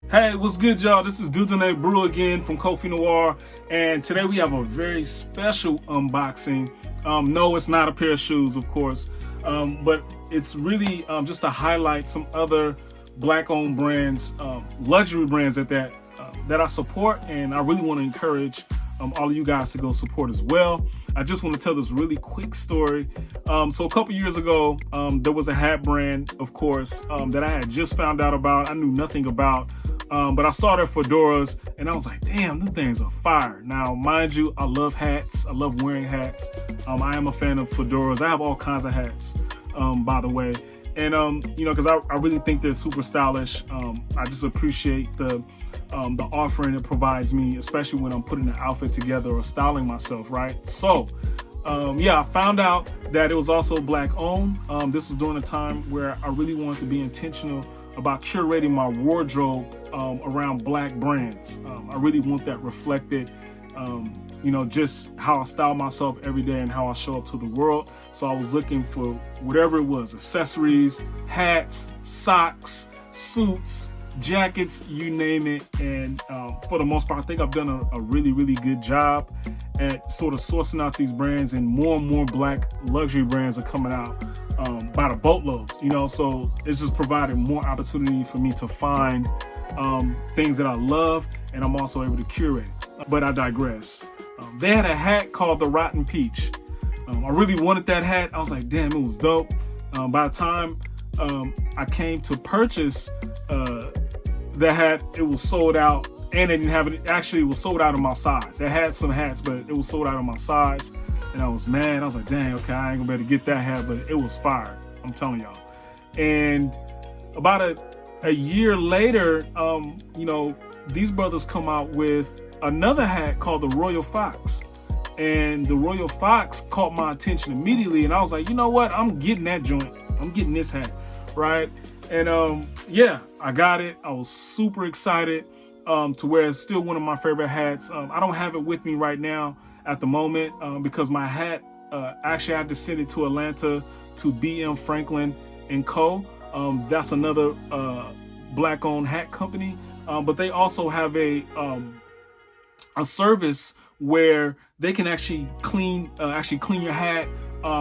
Hey, what's good, y'all? This is Dudonay Brew again from KOFFI NOIR, and today we have a very special unboxing. No, it's not a pair of shoes, of course, but it's really just to highlight some other Black-owned brands, luxury brands that I support, and I really want to encourage all of you guys to go support as well. I just want to tell this really quick story. So a couple years ago, there was a hat brand, of course, that I had just found out about. I knew nothing about. But I saw their fedoras and I was like, damn, them things are fire. Now, mind you, I love hats. I love wearing hats. I am a fan of fedoras. I have all kinds of hats, by the way. And, you know, because I really think they're super stylish. I just appreciate the offering it provides me, especially when I'm putting an outfit together or styling myself, right? So, yeah, I found out that it was also Black owned. This was during a time where I really wanted to be intentional about curating my wardrobe around Black brands. I really want that reflected, you know, just how I style myself every day and how I show up to the world. So I was looking for whatever it was, accessories, hats, socks, suits, jackets, you name it. And for the most part, I think I've done a really, really good job at sort of sourcing out these brands, and more Black luxury brands are coming out by the boatloads, you know, so it's just providing more opportunity for me to find things that I love, and I'm also able to curate it. But I digress. They had a hat called the Rotten Peach. I really wanted that hat. I was like, damn, it was dope. By the time I came to purchase the hat, it was sold out, and they didn't have it. Actually, it was sold out of my size. They had some hats, but it was sold out of my size, and I was mad. I was like, dang, okay, I ain't gonna be able to get that hat, but it was fire, I'm telling y'all. And about a year later, you know, these brothers come out with another hat called the Royal Fox. And the Royal Fox caught my attention immediately, and I was like, you know what? I'm getting that joint. I'm getting this hat, right? And yeah, I got it. I was super excited to where it's still one of my favorite hats. I don't have it with me right now at the moment because my hat, actually I had to send it to Atlanta to BM Franklin & Co. That's another Black-owned hat company, but they also have a service where they can actually clean your hat,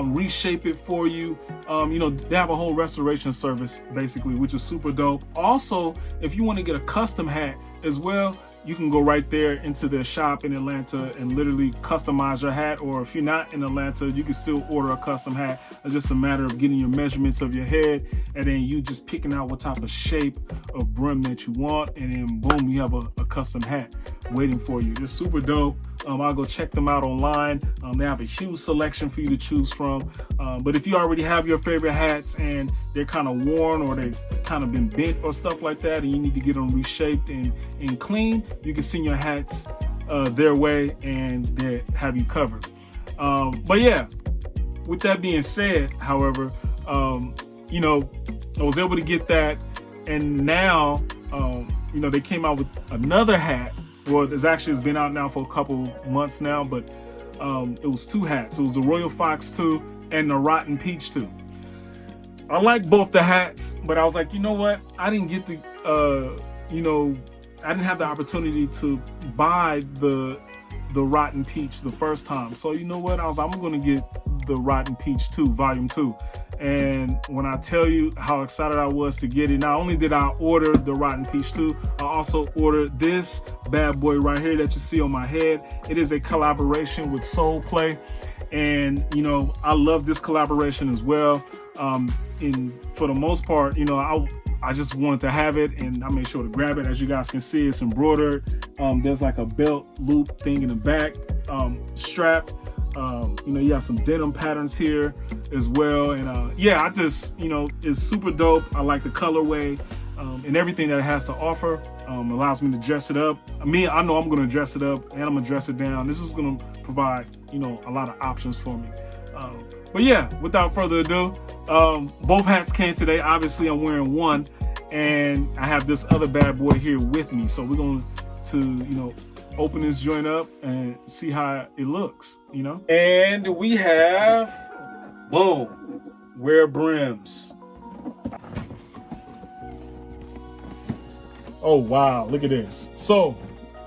reshape it for you. You know, they have a whole restoration service basically, which is super dope. Also, if you want to get a custom hat as well, you can go right there into their shop in Atlanta and literally customize your hat. Or if you're not in Atlanta, you can still order a custom hat. It's just a matter of getting your measurements of your head, and then you just picking out what type of shape of brim that you want, and then boom, you have a custom hat waiting for you. It's super dope. I'll go check them out online. They have a huge selection for you to choose from. But if you already have your favorite hats and they're kind of worn or they've kind of been bent or stuff like that, and you need to get them reshaped and clean, you can send your hats their way and they have you covered. But yeah, with that being said, however, you know, I was able to get that, and now, you know, they came out with another hat. Well, it's been out now for a couple months now, but it was two hats. It was the Royal Fox 2 and the Rotten Peach 2. I like both the hats, but I was like, you know what? I didn't get the, you know, I didn't have the opportunity to buy the Rotten Peach the first time. So you know what? I was like, I'm going to get the Rotten Peach 2, Volume 2. And when I tell you how excited I was to get it, not only did I order the Rotten Peach 2, I also ordered this bad boy right here that you see on my head. It is a collaboration with Soul Play. And, you know, I love this collaboration as well. And for the most part, you know, I just wanted to have it, and I made sure to grab it. As you guys can see, it's embroidered. There's like a belt loop thing in the back, strap. You know, you have some denim patterns here as well. And yeah, I just, you know, it's super dope. I like the colorway and everything that it has to offer. Allows me to dress it up. I know I'm going to dress it up, and I'm going to dress it down. This is going to provide, you know, a lot of options for me. But yeah, without further ado, both hats came today. Obviously, I'm wearing one, and I have this other bad boy here with me. So we're going to, you know, open this joint up and see how it looks, you know. And we have, boom, Wear Brims. Oh wow, look at this. So,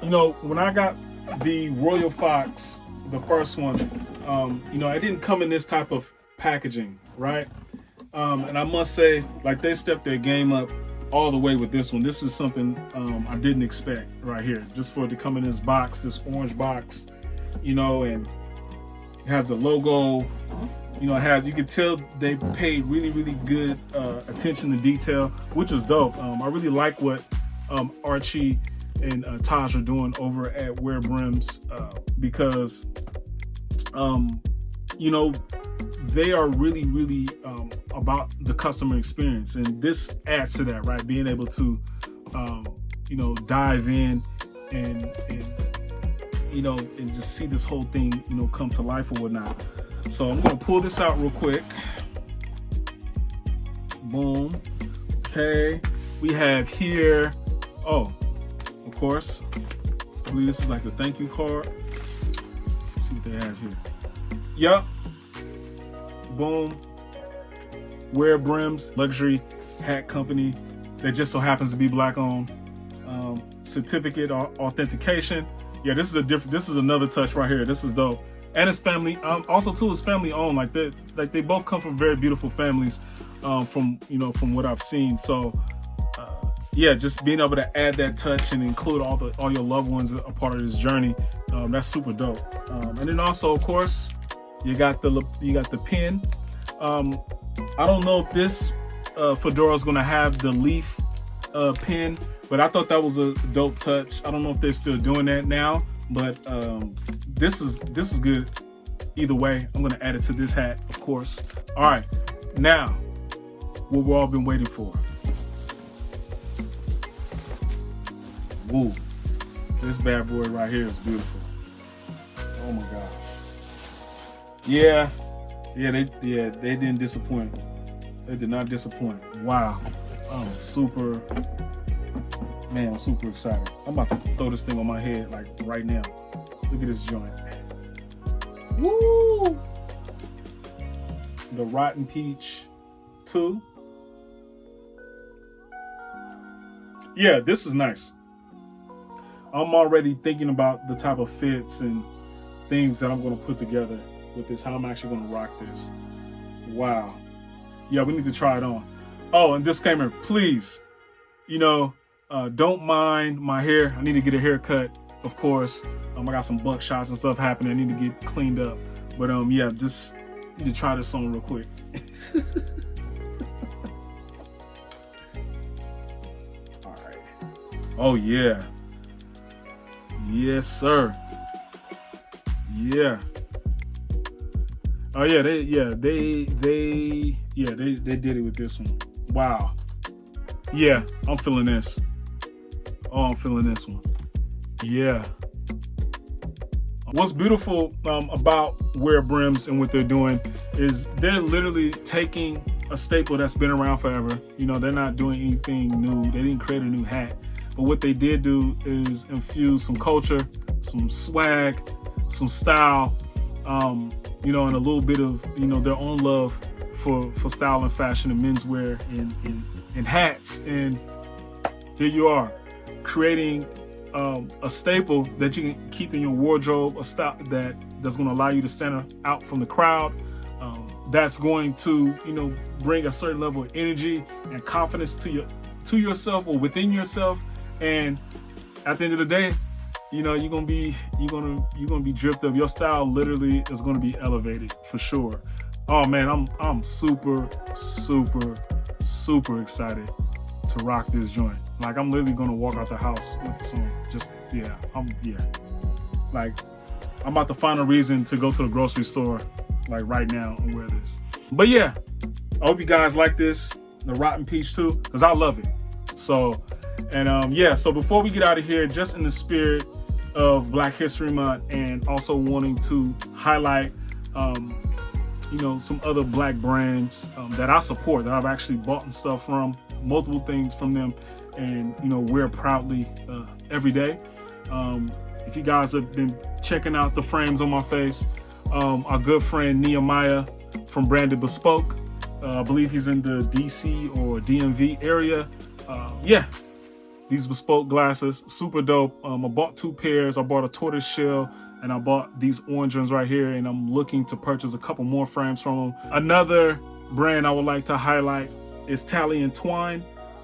you know, when I got the Royal Fox, the first one, you know, it didn't come in this type of packaging, right? And I must say, like, they stepped their game up all the way with this one. This is something I didn't expect right here, just for it to come in this box, this orange box, you know, and it has the logo, you know, it has, you can tell they paid really, really good attention to detail, which is dope. I really like what Archie and Taj are doing over at Wear Brims, because, you know, they are really, really about the customer experience, and this adds to that, right? Being able to, you know, dive in and you know, and just see this whole thing, you know, come to life or whatnot. So I'm gonna pull this out real quick. Boom. Okay. We have here, oh, of course, I believe this is like a thank you card. Let's see what they have here. Yep. Boom. Wear Brims, luxury hat company that just so happens to be Black owned. Certificate authentication. Yeah, this is another touch right here. This is dope. And it's family, also too, it's family owned. Like they both come from very beautiful families, from, you know, from what I've seen. So yeah, just being able to add that touch and include all your loved ones a part of this journey, that's super dope. And then also, of course, you got the pin. I don't know if this fedora is gonna have the leaf pin, but I thought that was a dope touch. I don't know if they're still doing that now, but this is good. Either way, I'm gonna add it to this hat, of course. All right, now what we've all been waiting for. Woo! This bad boy right here is beautiful. Oh my gosh. Yeah, they didn't disappoint. They did not disappoint. Wow, I'm super excited. I'm about to throw this thing on my head like right now. Look at this joint. Woo! The Rotten Peach II. Yeah, this is nice. I'm already thinking about the type of fits and things that I'm going to put together with this, how I'm actually going to rock this. Wow. Yeah, we need to try it on. Oh, and disclaimer, please, you know, don't mind my hair. I need to get a haircut, of course. I got some buckshots and stuff happening. I need to get cleaned up. But yeah, just need to try this on real quick. All right. Oh yeah. Yes, sir. Yeah. Oh yeah, they did it with this one. Wow. Yeah, I'm feeling this. Oh, I'm feeling this one. Yeah. What's beautiful about Wear Brims and what they're doing is they're literally taking a staple that's been around forever. You know, they're not doing anything new. They didn't create a new hat. But what they did do is infuse some culture, some swag, some style, you know, and a little bit of, you know, their own love for style and fashion and menswear and hats. And here you are, creating a staple that you can keep in your wardrobe, a style that's going to allow you to stand out from the crowd, that's going to, you know, bring a certain level of energy and confidence to yourself or within yourself. And at the end of the day, you know, you're gonna be dripped up. Your style literally is gonna be elevated for sure. Oh man, I'm super excited to rock this joint. Like, I'm literally gonna walk out the house with this on. Just like, I'm about to find a reason to go to the grocery store like right now and wear this. But yeah, I hope you guys like this, the Rotten Peach II, because I love it. So, and yeah, so before we get out of here, just in the spirit of Black History Month and also wanting to highlight, you know, some other Black brands that I support, that I've actually bought and stuff from, multiple things from them, and, you know, wear proudly every day. If you guys have been checking out the frames on my face, our good friend Nehemiah from Brandy Bespoke, I believe he's in the DC or DMV area. Yeah, these bespoke glasses, super dope. I bought 2 pairs. I bought a tortoise shell and I bought these orange ones right here, and I'm looking to purchase a couple more frames from them. Another brand I would like to highlight is Talley Twine.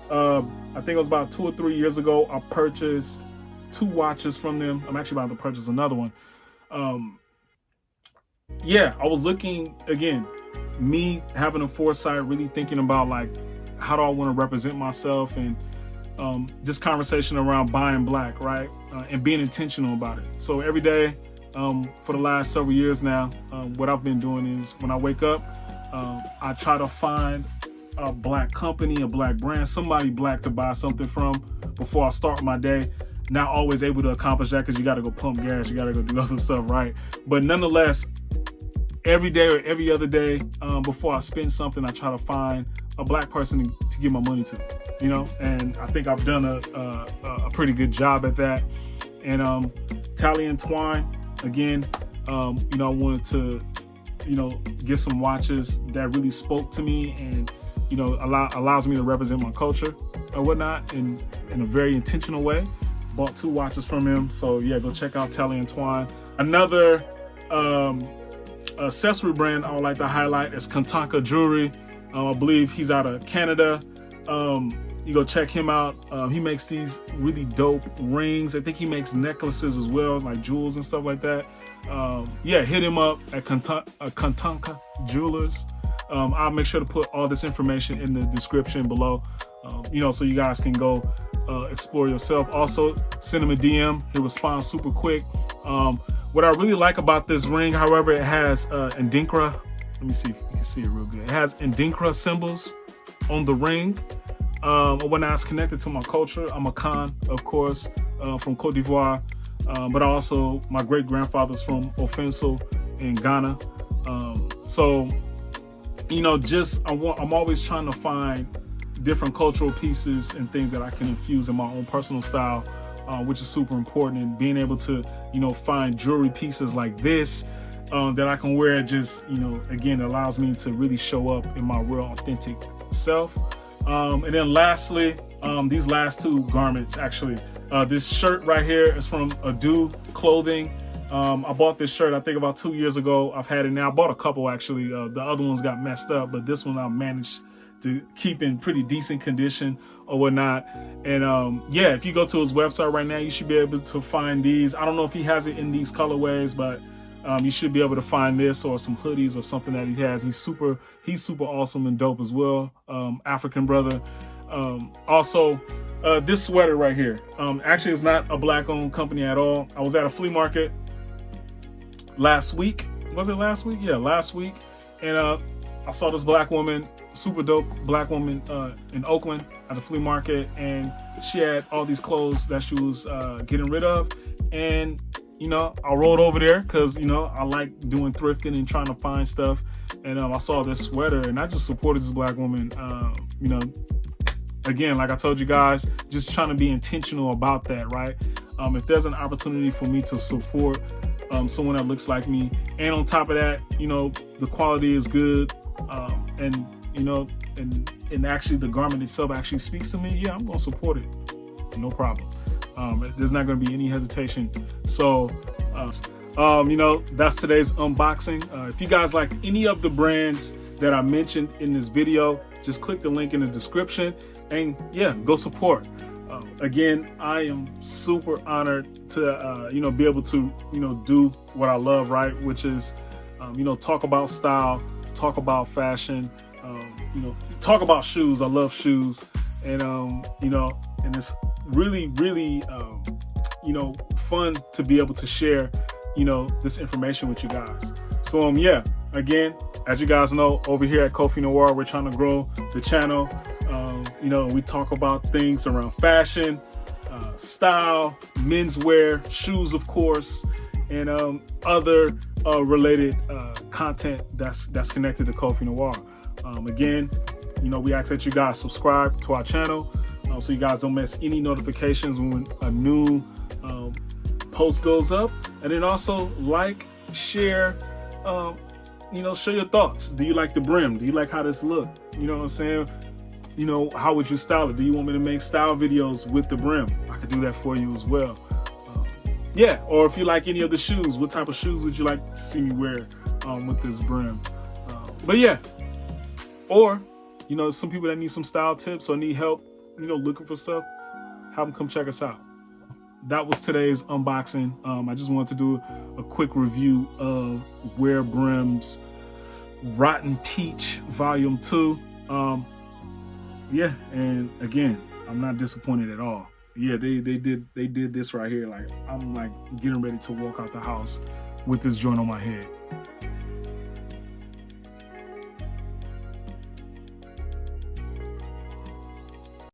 I think it was about 2 or 3 years ago, I purchased 2 watches from them. I'm actually about to purchase another one. Yeah, I was looking, again, me having a foresight, really thinking about like, how do I want to represent myself, and this conversation around buying black, right? And being intentional about it. So every day, for the last several years now, what I've been doing is when I wake up, I try to find a black company, a black brand, somebody black to buy something from before I start my day. Not always able to accomplish that because you got to go pump gas, you got to go do other stuff, right? But nonetheless, every day or every other day, before I spend something, I try to find a black person to give my money to, you know? And I think I've done a pretty good job at that. And Talley Twine, again, you know, I wanted to, you know, get some watches that really spoke to me and, you know, allows me to represent my culture or whatnot in a very intentional way. Bought 2 watches from him. So yeah, go check out Talley Twine. Another accessory brand I would like to highlight is Kantaka Jewelry. I believe he's out of Canada. You go check him out. He makes these really dope rings. I think he makes necklaces as well, like jewels and stuff like that. Yeah, hit him up at Kantaka Jewelers. I'll make sure to put all this information in the description below, you know, so you guys can go explore yourself. Also, send him a DM. He'll respond super quick. What I really like about this ring, however, it has Andinkra. Let me see if you can see it real good. It has Andinkra symbols on the ring. When I was connected to my culture, I'm a Khan, of course, from Cote d'Ivoire, but also my great-grandfather's from Ofenso in Ghana. So, you know, I'm always trying to find different cultural pieces and things that I can infuse in my own personal style, which is super important. And being able to, you know, find jewelry pieces like this that I can wear, just, you know, again, allows me to really show up in my real authentic self. And then lastly, these last 2 garments, actually, this shirt right here is from Ado Clothing. I bought this shirt, I think about 2 years ago. I've had it now. I bought a couple, actually. The other ones got messed up, but this one I managed to keep in pretty decent condition or whatnot. And yeah, if you go to his website right now, you should be able to find these. I don't know if he has it in these colorways, but you should be able to find this or some hoodies or something that he has. He's super awesome and dope as well. African brother. Also, this sweater right here. Actually, it's not a black-owned company at all. I was at a flea market last week. Was it last week? Yeah, last week. And I saw this black woman, super dope black woman in Oakland at the flea market, and she had all these clothes that she was getting rid of. And you know, I rolled over there because, you know, I like doing thrifting and trying to find stuff. And I saw this sweater and I just supported this black woman. You know, again, like I told you guys, just trying to be intentional about that, right? If there's an opportunity for me to support someone that looks like me, and on top of that, you know, the quality is good, and, you know, and actually the garment itself actually speaks to me, yeah, I'm going to support it. No problem. There's not going to be any hesitation. So, you know, that's today's unboxing. If you guys like any of the brands that I mentioned in this video, just click the link in the description and yeah, go support. Again, I am super honored to, you know, be able to, you know, do what I love, right? Which is, you know, talk about style, talk about fashion, you know, talk about shoes. I love shoes. And, you know, and it's really, you know, fun to be able to share, you know, this information with you guys. So, yeah, again, as you guys know, over here at KOFFI Noir, we're trying to grow the channel. You know, we talk about things around fashion, style, menswear, shoes, of course, and other related content that's connected to KOFFI Noir. Again, you know, we ask that you guys subscribe to our channel so you guys don't miss any notifications when a new post goes up. And then also like, share, you know, share your thoughts. Do you like the brim? Do you like how this look? You know what I'm saying? you know, how would you style it? Do you want me to make style videos with the brim? I could do that for you as well. Yeah, or if you like any of the shoes, what type of shoes would you like to see me wear with this brim? But yeah, or, you know, some people that need some style tips or need help, you know, looking for stuff, have them come check us out. That was today's unboxing. I just wanted to do a quick review of Wear Brims Rotten Peach Volume 2. Yeah, and again, I'm not disappointed at all. Yeah, they did this right here. Like, I'm like getting ready to walk out the house with this joint on my head.